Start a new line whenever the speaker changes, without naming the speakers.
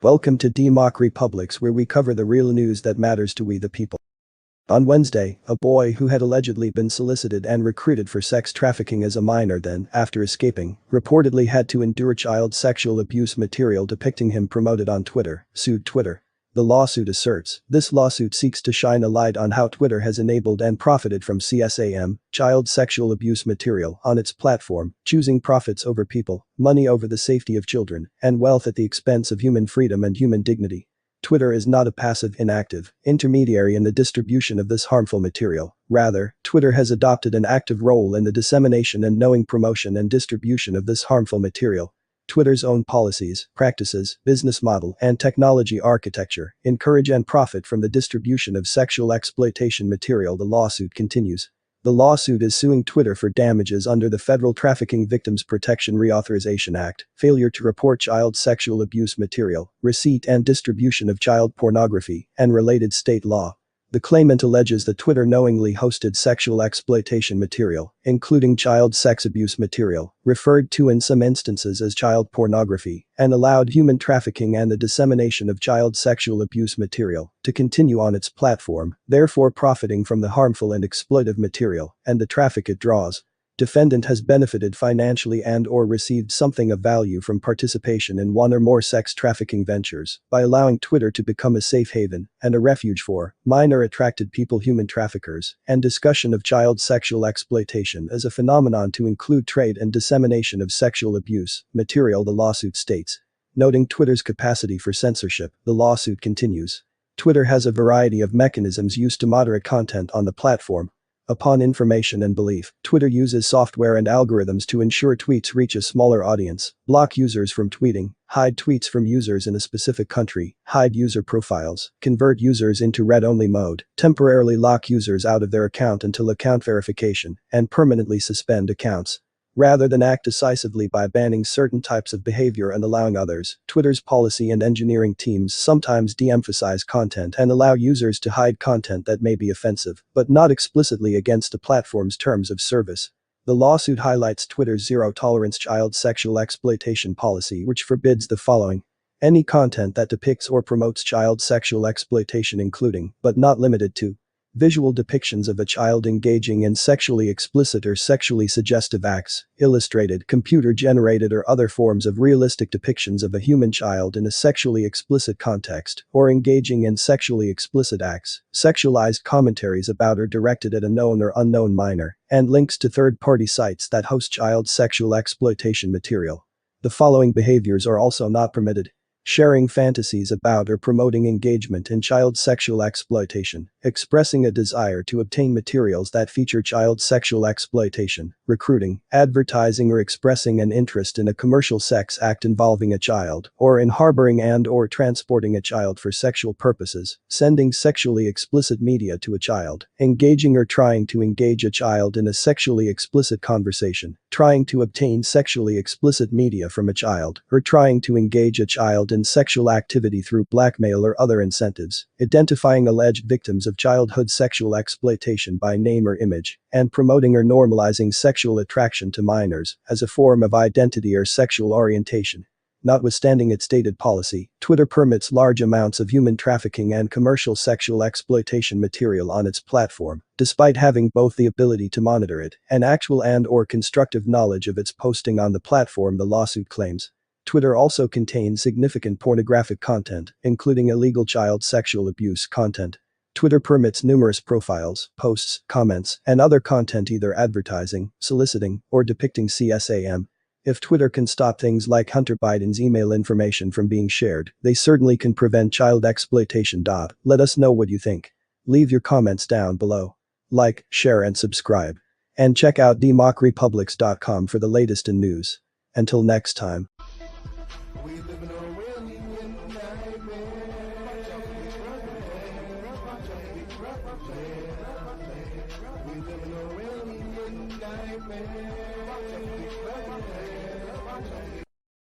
Welcome to DEMOCREPUBLIX, where we cover the real news that matters to we the people. On Wednesday, a boy who had allegedly been solicited and recruited for sex trafficking as a minor then, after escaping, reportedly had to endure child sexual abuse material depicting him promoted on Twitter, sued Twitter. The lawsuit asserts, this lawsuit seeks to shine a light on how Twitter has enabled and profited from CSAM, child sexual abuse material, on its platform, choosing profits over people, money over the safety of children, and wealth at the expense of human freedom and human dignity. Twitter is not a passive, inactive intermediary in the distribution of this harmful material. Rather, Twitter has adopted an active role in the dissemination and knowing promotion and distribution of this harmful material. Twitter's own policies, practices, business model, and technology architecture encourage and profit from the distribution of sexual exploitation material. The lawsuit continues. The lawsuit is suing Twitter for damages under the Federal Trafficking Victims Protection Reauthorization Act, failure to report child sexual abuse material, receipt and distribution of child pornography, and related state law. The claimant alleges that Twitter knowingly hosted sexual exploitation material, including child sex abuse material, referred to in some instances as child pornography, and allowed human trafficking and the dissemination of child sexual abuse material to continue on its platform, therefore profiting from the harmful and exploitive material and the traffic it draws. Defendant has benefited financially and/or received something of value from participation in one or more sex trafficking ventures by allowing Twitter to become a safe haven and a refuge for minor-attracted people, human traffickers, and discussion of child sexual exploitation as a phenomenon to include trade and dissemination of sexual abuse material, the lawsuit states. Noting Twitter's capacity for censorship, the lawsuit continues. Twitter has a variety of mechanisms used to moderate content on the platform. Upon information and belief, Twitter uses software and algorithms to ensure tweets reach a smaller audience, block users from tweeting, hide tweets from users in a specific country, hide user profiles, convert users into read-only mode, temporarily lock users out of their account until account verification, and permanently suspend accounts. Rather than act decisively by banning certain types of behavior and allowing others, Twitter's policy and engineering teams sometimes de-emphasize content and allow users to hide content that may be offensive, but not explicitly against a platform's terms of service. The lawsuit highlights Twitter's zero-tolerance child sexual exploitation policy, which forbids the following: any content that depicts or promotes child sexual exploitation, including, but not limited to, visual depictions of a child engaging in sexually explicit or sexually suggestive acts, illustrated, computer-generated or other forms of realistic depictions of a human child in a sexually explicit context, or engaging in sexually explicit acts, sexualized commentaries about or directed at a known or unknown minor, and links to third-party sites that host child sexual exploitation material. The following behaviors are also not permitted: sharing fantasies about or promoting engagement in child sexual exploitation, expressing a desire to obtain materials that feature child sexual exploitation, recruiting, advertising or expressing an interest in a commercial sex act involving a child, or in harboring and/or transporting a child for sexual purposes, sending sexually explicit media to a child, engaging or trying to engage a child in a sexually explicit conversation, trying to obtain sexually explicit media from a child, or trying to engage a child in sexual activity through blackmail or other incentives, identifying alleged victims of childhood sexual exploitation by name or image, and promoting or normalizing sexual attraction to minors as a form of identity or sexual orientation. Notwithstanding its stated policy, Twitter permits large amounts of human trafficking and commercial sexual exploitation material on its platform, despite having both the ability to monitor it and actual and/or constructive knowledge of its posting on the platform, the lawsuit claims. Twitter also contains significant pornographic content, including illegal child sexual abuse content. Twitter permits numerous profiles, posts, comments, and other content either advertising, soliciting, or depicting CSAM. If Twitter can stop things like Hunter Biden's email information from being shared, they certainly can prevent child exploitation. Let us know what you think. Leave your comments down below. Like, share and subscribe. And check out DEMOCREPUBLIX.com for the latest in news. Until next time.
We live in a real nightmare. We live in a real nightmare.